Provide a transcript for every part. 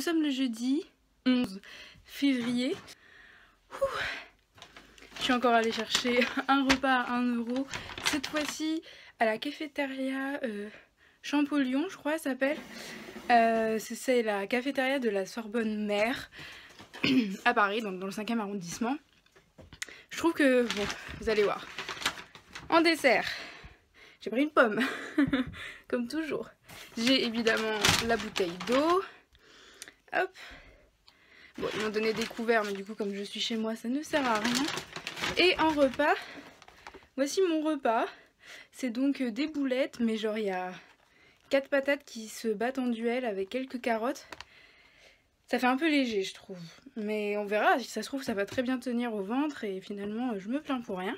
sommes le jeudi 11 février. Je suis encore allée chercher un repas à 1 €. Cette fois-ci à la cafétéria Champollion, je crois, ça s'appelle. C'est la cafétéria de la Sorbonne Mère à Paris, donc dans le 5e arrondissement. Je trouve que, bon, vous allez voir. En dessert, j'ai pris une pomme, comme toujours. J'ai évidemment la bouteille d'eau. Hop. Bon, ils m'ont donné des couverts, mais du coup, comme je suis chez moi, ça ne sert à rien. Et en repas, voici mon repas. C'est donc des boulettes, mais genre il y a 4 patates qui se battent en duel avec quelques carottes. Ça fait un peu léger, je trouve. Mais on verra, si ça se trouve, ça va très bien tenir au ventre et finalement, je me plains pour rien.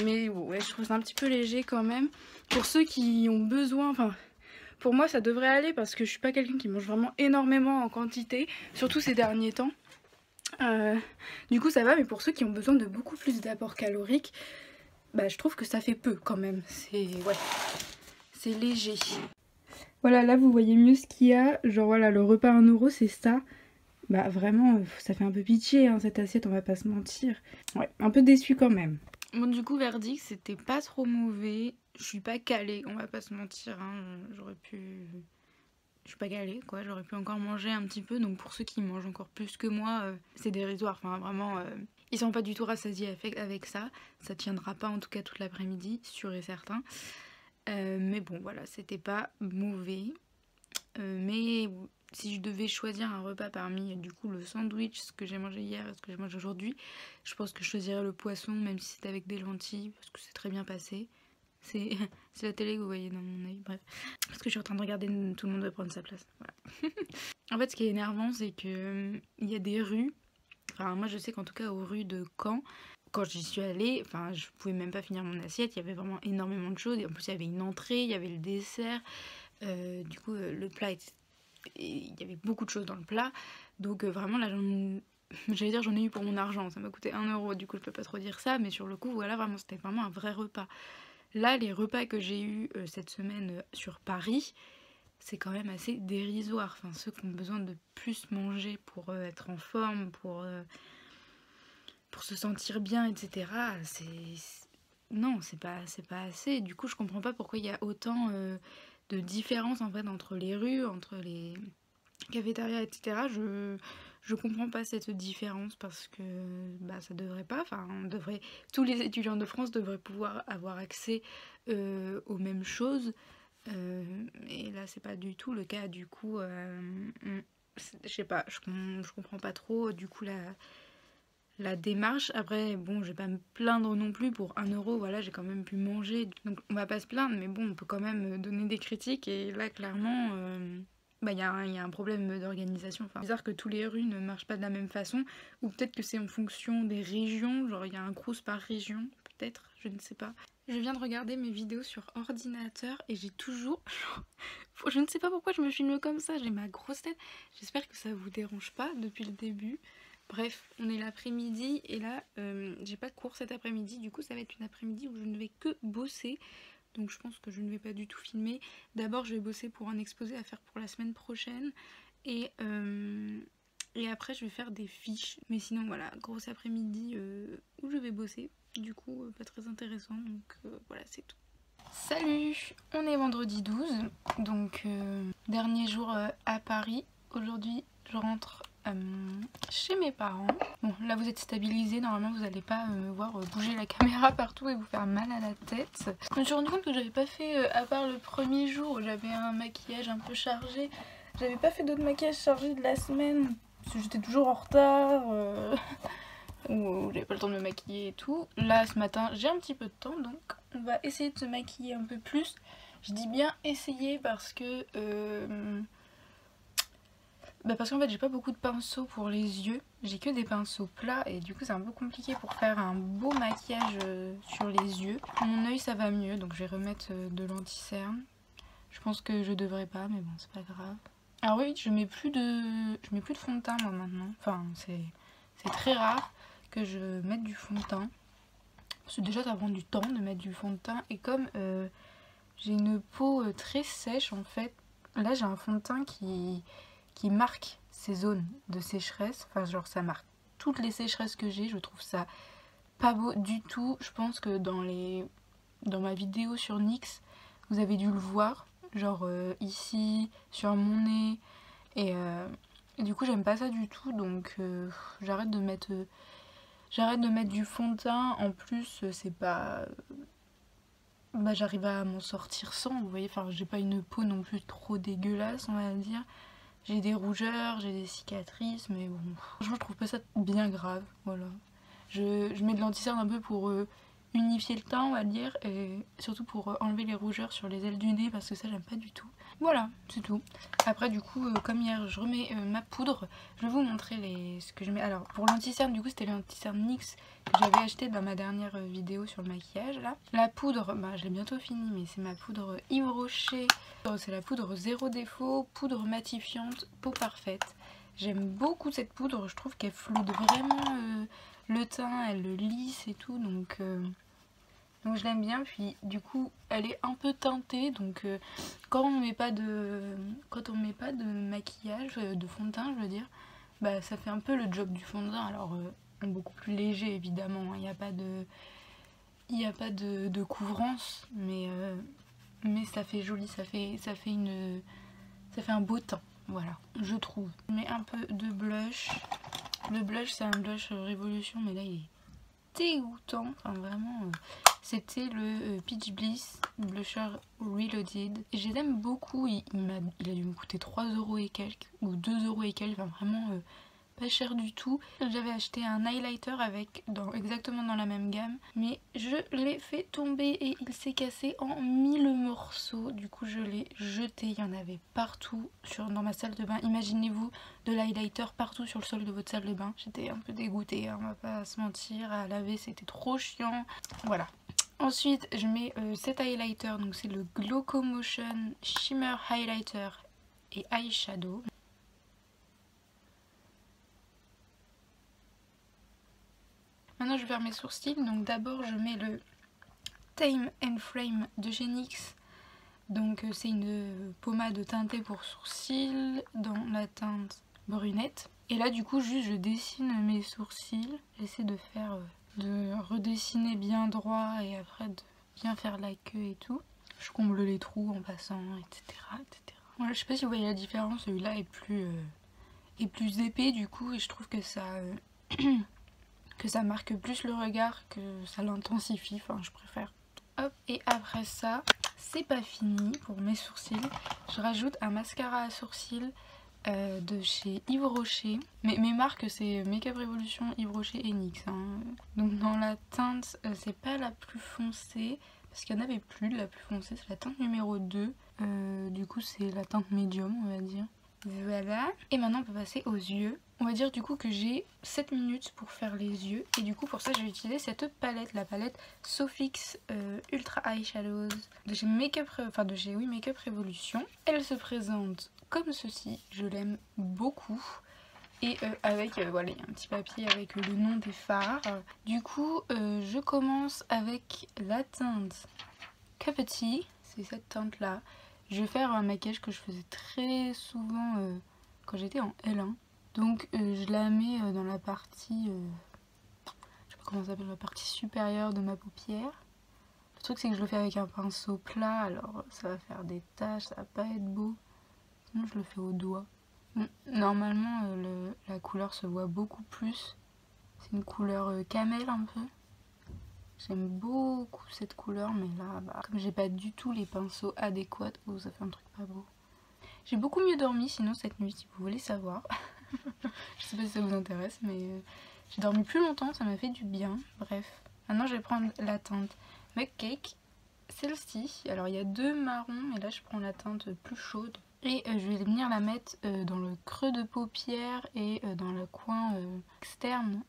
Mais bon, ouais, je trouve ça un petit peu léger quand même. Pour ceux qui ont besoin, enfin, pour moi, ça devrait aller parce que je suis pas quelqu'un qui mange vraiment énormément en quantité, surtout ces derniers temps. Du coup, ça va, mais pour ceux qui ont besoin de beaucoup plus d'apport calorique, bah, je trouve que ça fait peu quand même. Ouais, c'est léger. Voilà, là vous voyez mieux ce qu'il y a. Genre voilà, le repas à 1 € c'est ça. Bah vraiment, ça fait un peu pitié hein, cette assiette, on va pas se mentir. Ouais, un peu déçu quand même. Bon du coup, verdict, c'était pas trop mauvais. Je suis pas calée, on va pas se mentir. Hein. J'aurais pu... Je suis pas calée quoi, j'aurais pu encore manger un petit peu. Donc pour ceux qui mangent encore plus que moi, c'est dérisoire. Enfin vraiment, ils sont pas du tout rassasiés avec ça. Ça tiendra pas en tout cas toute l'après-midi, sûr et certain. Mais bon voilà, c'était pas mauvais. Mais si je devais choisir un repas parmi du coup le sandwich, ce que j'ai mangé hier et ce que j'ai mangé aujourd'hui, je pense que je choisirais le poisson, même si c'était avec des lentilles, parce que c'est très bien passé. C'est la télé que vous voyez dans mon œil, bref. Parce que je suis en train de regarder, tout le monde va prendre sa place. Voilà. En fait, ce qui est énervant, c'est que il y a des rues. Enfin, moi je sais qu'en tout cas aux rues de Caen, quand j'y suis allée, enfin je pouvais même pas finir mon assiette, il y avait vraiment énormément de choses. Et en plus il y avait une entrée, il y avait le dessert, du coup le plat il y avait beaucoup de choses dans le plat. Donc vraiment là j'allais dire j'en ai eu pour mon argent, ça m'a coûté 1 €, du coup je peux pas trop dire ça, mais sur le coup voilà, vraiment c'était vraiment un vrai repas. Là les repas que j'ai eu cette semaine sur Paris, c'est quand même assez dérisoire. Enfin ceux qui ont besoin de plus manger pour être en forme, pour se sentir bien, etc. Non, c'est pas assez. Du coup, je comprends pas pourquoi il y a autant de différences en fait entre les rues, entre les cafétérias, etc. Je comprends pas cette différence parce que bah ça devrait pas. Enfin, tous les étudiants de France devraient pouvoir avoir accès aux mêmes choses. Et là, c'est pas du tout le cas. Du coup, je sais pas, je comprends pas trop. Du coup, la démarche. Après bon, je vais pas me plaindre non plus, pour 1 €, voilà, j'ai quand même pu manger, donc on va pas se plaindre, mais bon, on peut quand même donner des critiques. Et là clairement bah il y a un problème d'organisation. Enfin, c'est bizarre que tous les rues ne marchent pas de la même façon, ou peut-être que c'est en fonction des régions, genre il y a un crous par région, peut-être, je ne sais pas. Je viens de regarder mes vidéos sur ordinateur et j'ai toujours... Je ne sais pas pourquoi je me filme comme ça, j'ai ma grosse tête. J'espère que ça vous dérange pas depuis le début. Bref, on est l'après-midi et là, j'ai pas de cours cet après-midi. Du coup, ça va être une après-midi où je ne vais que bosser. Donc je pense que je ne vais pas du tout filmer. D'abord, je vais bosser pour un exposé à faire pour la semaine prochaine. Et après, je vais faire des fiches. Mais sinon, voilà, grosse après-midi où je vais bosser. Du coup, pas très intéressant. Donc voilà, c'est tout. Salut! On est vendredi 12. Donc, dernier jour à Paris. Aujourd'hui, je rentre chez mes parents. Bon, là vous êtes stabilisé, normalement vous n'allez pas me voir bouger la caméra partout et vous faire mal à la tête. Je me suis rendu compte que j'avais pas fait, à part le premier jour où j'avais un maquillage un peu chargé, j'avais pas fait d'autres maquillages chargés de la semaine, parce que j'étais toujours en retard, ou j'avais pas le temps de me maquiller et tout. Là ce matin j'ai un petit peu de temps, donc on va essayer de se maquiller un peu plus. Je dis bien essayer parce que... parce qu'en fait j'ai pas beaucoup de pinceaux pour les yeux, j'ai que des pinceaux plats et du coup c'est un peu compliqué pour faire un beau maquillage sur les yeux. Mon œil ça va mieux, donc je vais remettre de l'anti-cerne. Je pense que je devrais pas, mais bon c'est pas grave. Alors oui, je mets plus de fond de teint moi maintenant, enfin c'est très rare que je mette du fond de teint. Parce que déjà ça prend du temps de mettre du fond de teint et comme j'ai une peau très sèche en fait, là j'ai un fond de teint qui qui marque ces zones de sécheresse. Enfin genre ça marque toutes les sécheresses que j'ai. Je trouve ça pas beau du tout. Je pense que dans ma vidéo sur NYX, vous avez dû le voir. Genre ici, sur mon nez. Et du coup j'aime pas ça du tout. Donc j'arrête de mettre du fond de teint. En plus c'est pas... Bah, j'arrive à m'en sortir sans, vous voyez, enfin j'ai pas une peau non plus trop dégueulasse on va dire. J'ai des rougeurs, j'ai des cicatrices, mais bon, franchement je trouve pas ça bien grave, voilà. Je mets de l'anti-cerne un peu pour unifier le teint on va dire, et surtout pour enlever les rougeurs sur les ailes du nez parce que ça j'aime pas du tout. Voilà, c'est tout. Après du coup, comme hier je remets ma poudre, je vais vous montrer ce que je mets. Alors pour l'anti-cerne du coup c'était l'anti-cerne NYX que j'avais acheté dans ma dernière vidéo sur le maquillage là. La poudre, bah je l'ai bientôt fini mais c'est ma poudre Yves Rocher. C'est la poudre zéro défaut, poudre matifiante, peau parfaite. J'aime beaucoup cette poudre, je trouve qu'elle floute vraiment le teint, elle le lisse et tout, donc je l'aime bien. Puis du coup elle est un peu teintée, donc quand on met pas de maquillage, de fond de teint je veux dire, bah ça fait un peu le job du fond de teint. Alors beaucoup plus léger évidemment, il n'y a pas de couvrance, mais ça fait joli, ça fait un beau teint, voilà, je trouve. Je mets un peu de blush. Le blush c'est un blush Révolution, mais là il est dégoûtant, enfin vraiment. C'était le Peach Bliss Blusher Reloaded. Je l'aime beaucoup, il a dû me coûter 3€ et quelques, ou 2€ et quelques, enfin vraiment pas cher du tout. J'avais acheté un highlighter exactement dans la même gamme, mais je l'ai fait tomber et il s'est cassé en 1000 morceaux. Du coup je l'ai jeté, il y en avait partout dans ma salle de bain. Imaginez-vous de l'highlighter partout sur le sol de votre salle de bain. J'étais un peu dégoûtée, hein, on va pas se mentir, à laver c'était trop chiant. Voilà. Ensuite je mets cet highlighter, donc c'est le Glocomotion Shimmer Highlighter et Eyeshadow. Maintenant je vais faire mes sourcils, donc d'abord je mets le Tame and Frame de chez NYX. Donc c'est une pommade teintée pour sourcils dans la teinte brunette. Et là du coup juste je dessine mes sourcils, j'essaie de redessiner bien droit et après de bien faire la queue et tout. Je comble les trous en passant, etc. etc. Voilà, je sais pas si vous voyez la différence, celui-là est plus épais du coup, et je trouve que ça... que ça marque plus le regard, que ça l'intensifie, enfin je préfère. Hop, et après ça, c'est pas fini pour mes sourcils. Je rajoute un mascara à sourcils de chez Yves Rocher. Mes marques c'est Make Up Revolution, Yves Rocher et NYX. Hein. Donc dans la teinte, c'est pas la plus foncée, parce qu'il n'y en avait plus de la plus foncée, c'est la teinte numéro 2. Du coup c'est la teinte médium on va dire. Voilà, et maintenant on peut passer aux yeux. On va dire du coup que j'ai 7 minutes pour faire les yeux. Et du coup pour ça je vais utiliser cette palette, la palette Sofix Ultra Eyeshadows de chez Make Up Revolution. Elle se présente comme ceci, je l'aime beaucoup. Et avec, voilà, il y a un petit papier avec le nom des fards. Du coup je commence avec la teinte Cuppity, c'est cette teinte là. Je vais faire un maquillage que je faisais très souvent quand j'étais en L1. Donc je la mets dans la partie, je sais pas comment ça s'appelle, la partie supérieure de ma paupière. Le truc c'est que je le fais avec un pinceau plat, alors ça va faire des taches, ça va pas être beau. Sinon je le fais au doigt. Normalement la couleur se voit beaucoup plus. C'est une couleur camel un peu. J'aime beaucoup cette couleur, mais là, bah, comme j'ai pas du tout les pinceaux adéquats, oh, ça fait un truc pas beau. J'ai beaucoup mieux dormi sinon cette nuit, si vous voulez savoir. Je sais pas si ça vous intéresse, mais j'ai dormi plus longtemps, ça m'a fait du bien. Bref, maintenant je vais prendre la teinte Mug Cake, celle-ci. Alors il y a 2 marrons, et là je prends la teinte plus chaude. Et je vais venir la mettre dans le creux de paupière et dans le coin externe,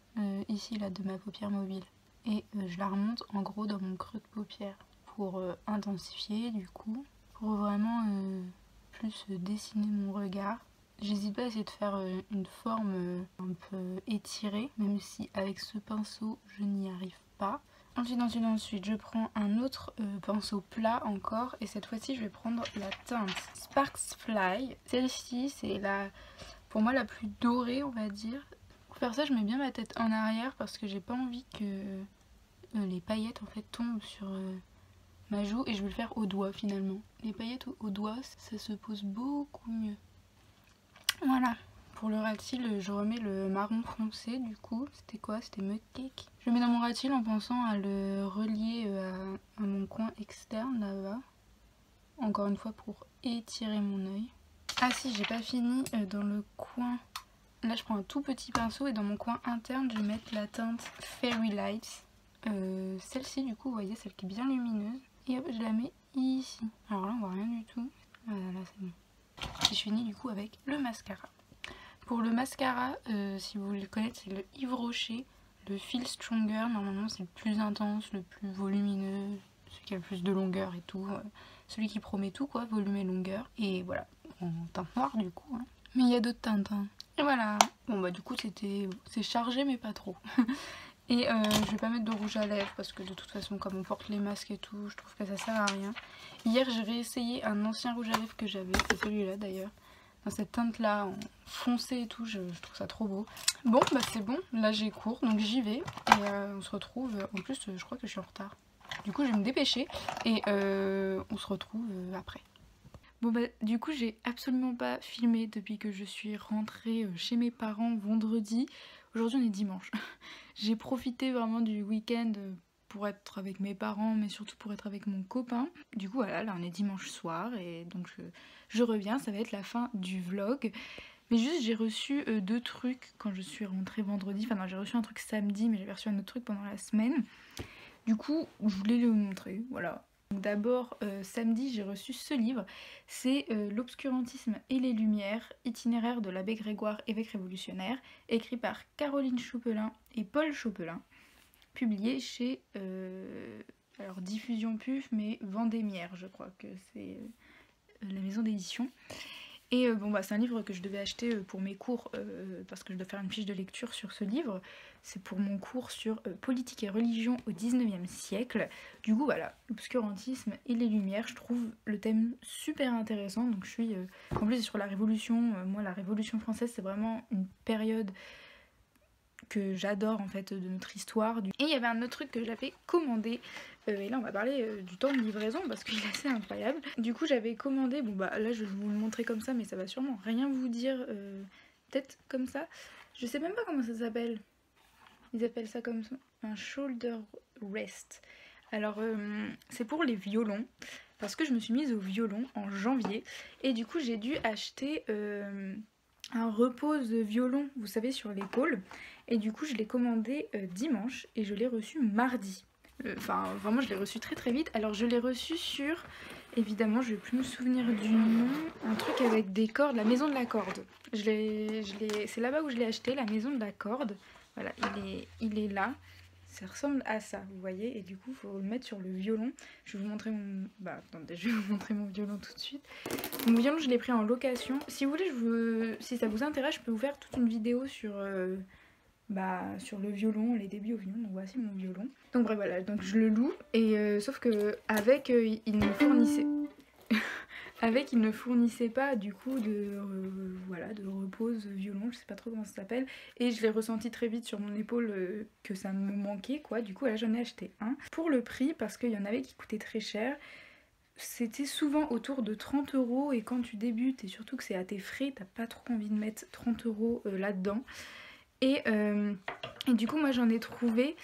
ici là, de ma paupière mobile. Et je la remonte en gros dans mon creux de paupière pour intensifier du coup, pour vraiment plus dessiner mon regard. J'hésite pas à essayer de faire une forme un peu étirée, même si avec ce pinceau je n'y arrive pas. Ensuite je prends un autre pinceau plat encore, et cette fois-ci je vais prendre la teinte Sparks Fly. Celle-ci, c'est pour moi la plus dorée, on va dire. Pour faire ça, je mets bien ma tête en arrière parce que j'ai pas envie que les paillettes en fait tombent sur ma joue, et je vais le faire au doigt finalement. Les paillettes au doigt, ça se pose beaucoup mieux. Voilà. Pour le rat cils, je remets le marron foncé du coup. C'était quoi? C'était Mug Cake. Je le mets dans mon rat cils en pensant à le relier à mon coin externe là-bas. Encore une fois pour étirer mon œil. Ah si, j'ai pas fini dans le coin. Là je prends un tout petit pinceau et dans mon coin interne je vais mettre la teinte Fairy Lights. Celle-ci du coup, vous voyez, celle qui est bien lumineuse. Et hop, je la mets ici. Alors là on voit rien du tout. Voilà, là c'est bon. Et je finis du coup avec le mascara. Pour le mascara, si vous voulez le connaître, c'est le Yves Rocher, le Feel Stronger. Normalement c'est le plus intense, le plus volumineux, celui qui a le plus de longueur et tout. Celui qui promet tout quoi, volume et longueur. Et voilà, en teinte noire du coup. Hein. Mais il y a d'autres teintes. Hein. Et voilà. Bon bah du coup c'est chargé mais pas trop. Et je vais pas mettre de rouge à lèvres parce que de toute façon comme on porte les masques et tout, je trouve que ça sert à rien. Hier j'ai réessayé un ancien rouge à lèvres que j'avais, c'est celui-là d'ailleurs. Dans cette teinte là en foncé et tout, je trouve ça trop beau. Bon bah c'est bon, là j'ai cours donc j'y vais et on se retrouve. En plus je crois que je suis en retard. Du coup je vais me dépêcher et on se retrouve après. Bon bah du coup j'ai absolument pas filmé depuis que je suis rentrée chez mes parents vendredi. Aujourd'hui on est dimanche. J'ai profité vraiment du week-end pour être avec mes parents mais surtout pour être avec mon copain. Du coup voilà, là on est dimanche soir et donc je reviens, ça va être la fin du vlog. Mais juste j'ai reçu 2 trucs quand je suis rentrée vendredi. Enfin non, j'ai reçu un truc samedi mais j'ai reçu un autre truc pendant la semaine. Du coup je voulais le montrer, voilà. D'abord samedi j'ai reçu ce livre, c'est L'obscurantisme et les lumières, itinéraire de l'abbé Grégoire, évêque révolutionnaire, écrit par Caroline Chopelin et Paul Chopelin, publié chez alors Diffusion Puf mais Vendémiaire, je crois que c'est la maison d'édition. Et bon bah c'est un livre que je devais acheter pour mes cours parce que je dois faire une fiche de lecture sur ce livre. C'est pour mon cours sur politique et religion au 19e siècle. Du coup voilà, l'obscurantisme et les lumières, je trouve le thème super intéressant. Donc je suis en plus sur la Révolution. Moi la Révolution française c'est vraiment une période que j'adore en fait de notre histoire. Et il y avait un autre truc que j'avais commandé, et là on va parler du temps de livraison parce qu'il est assez incroyable. Du coup j'avais commandé, bon bah là je vais vous le montrer comme ça mais ça va sûrement rien vous dire, peut-être comme ça. Je sais même pas comment ça s'appelle. Ils appellent ça comme ça, un shoulder rest. Alors c'est pour les violons, parce que je me suis mise au violon en janvier et du coup j'ai dû acheter un repose violon, vous savez, sur l'épaule. Et du coup je l'ai commandé dimanche et je l'ai reçu mardi. Enfin vraiment je l'ai reçu très très vite. Alors je l'ai reçu sur, évidemment je vais plus me souvenir du nom, un truc avec des cordes, la maison de la corde. C'est là-bas où je l'ai acheté, la maison de la corde. Voilà, il est là. Ça ressemble à ça, vous voyez, et du coup il faut le mettre sur le violon. Je vais vous montrer mon... Bah attendez, je vais vous montrer mon violon tout de suite. Mon violon je l'ai pris en location. Si vous voulez, si ça vous intéresse, je peux vous faire toute une vidéo sur sur le violon, les débuts au violon. Donc voici mon violon. Donc bref voilà, donc je le loue, et sauf que avec il me fournissait... Avec, il ne fournissait pas du coup de repose violon, je sais pas trop comment ça s'appelle. Et je l'ai ressenti très vite sur mon épaule que ça me manquait quoi. Du coup là j'en ai acheté un. Pour le prix, parce qu'il y en avait qui coûtaient très cher, c'était souvent autour de 30 € et quand tu débutes et surtout que c'est à tes frais, t'as pas trop envie de mettre 30 € là-dedans. Et du coup moi j'en ai trouvé...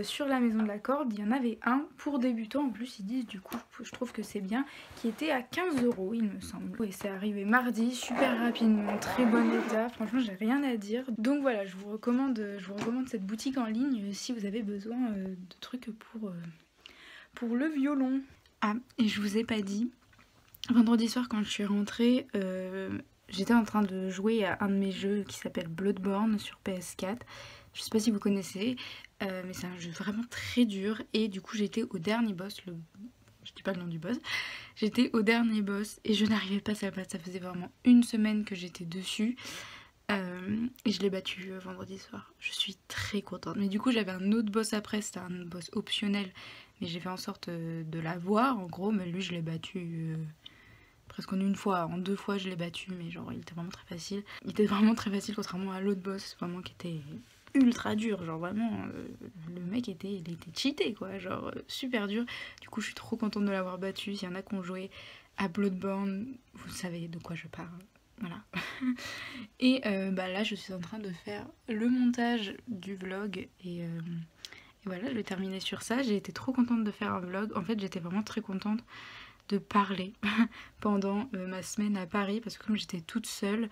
sur la maison de la corde, il y en avait un pour débutants, en plus ils disent du coup, je trouve que c'est bien, qui était à 15 € il me semble. Et c'est arrivé mardi, super rapidement, très bon état, franchement j'ai rien à dire. Donc voilà, je vous recommande cette boutique en ligne si vous avez besoin de trucs pour le violon. Ah, et je vous ai pas dit, vendredi soir quand je suis rentrée, j'étais en train de jouer à un de mes jeux qui s'appelle Bloodborne sur PS4. Je sais pas si vous connaissez, mais c'est un jeu vraiment très dur. Et du coup j'étais au dernier boss, je dis pas le nom du boss. J'étais au dernier boss et je n'arrivais pas à ça. Ça faisait vraiment une semaine que j'étais dessus. Et je l'ai battu vendredi soir. Je suis très contente. Mais du coup j'avais un autre boss après, c'était un boss optionnel. Mais j'ai fait en sorte de l'avoir en gros. Mais lui je l'ai battu presque en une fois, en 2 fois je l'ai battu, mais genre il était vraiment très facile. Il était vraiment très facile contrairement à l'autre boss, vraiment qui était ultra dur, genre vraiment le mec il était cheaté quoi, genre super dur. Du coup je suis trop contente de l'avoir battu. S'il y en a qui ont joué à Bloodborne, vous savez de quoi je parle. Voilà. Et bah là je suis en train de faire le montage du vlog et voilà, je vais terminer sur ça. J'ai été trop contente de faire un vlog. En fait j'étais vraiment très contente de parler pendant ma semaine à Paris parce que comme j'étais toute seule,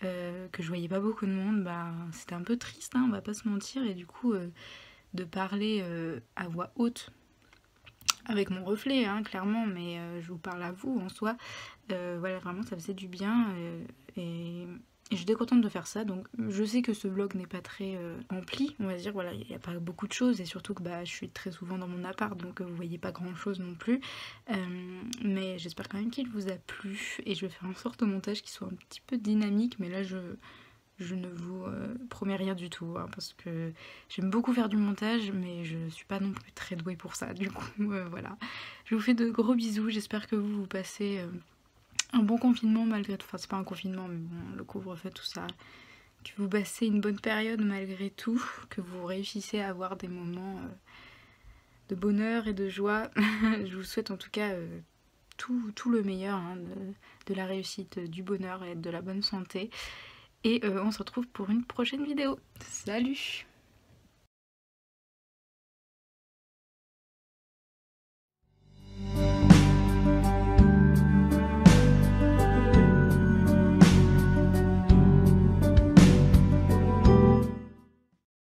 que je voyais pas beaucoup de monde, bah c'était un peu triste, hein, on va pas se mentir. Et du coup de parler à voix haute avec mon reflet, hein, clairement, mais je vous parle à vous en soi. Voilà, vraiment, ça faisait du bien et j'étais contente de faire ça. Donc, je sais que ce vlog n'est pas très rempli, on va dire. Voilà, il n'y a pas beaucoup de choses et surtout que bah, je suis très souvent dans mon appart, donc vous voyez pas grand chose non plus. Mais j'espère quand même qu'il vous a plu et je vais faire en sorte au montage qu'il soit un petit peu dynamique. Mais là, je ne vous promets rien du tout, hein, parce que j'aime beaucoup faire du montage, mais je suis pas non plus très douée pour ça. Du coup, voilà. Je vous fais de gros bisous. J'espère que vous passez un bon confinement malgré tout. Enfin, c'est pas un confinement, mais bon, le couvre-feu, tout ça. Que vous passez une bonne période malgré tout. Que vous réussissez à avoir des moments de bonheur et de joie. Je vous souhaite en tout cas tout le meilleur, hein, de la réussite, du bonheur et de la bonne santé. Et on se retrouve pour une prochaine vidéo. Salut!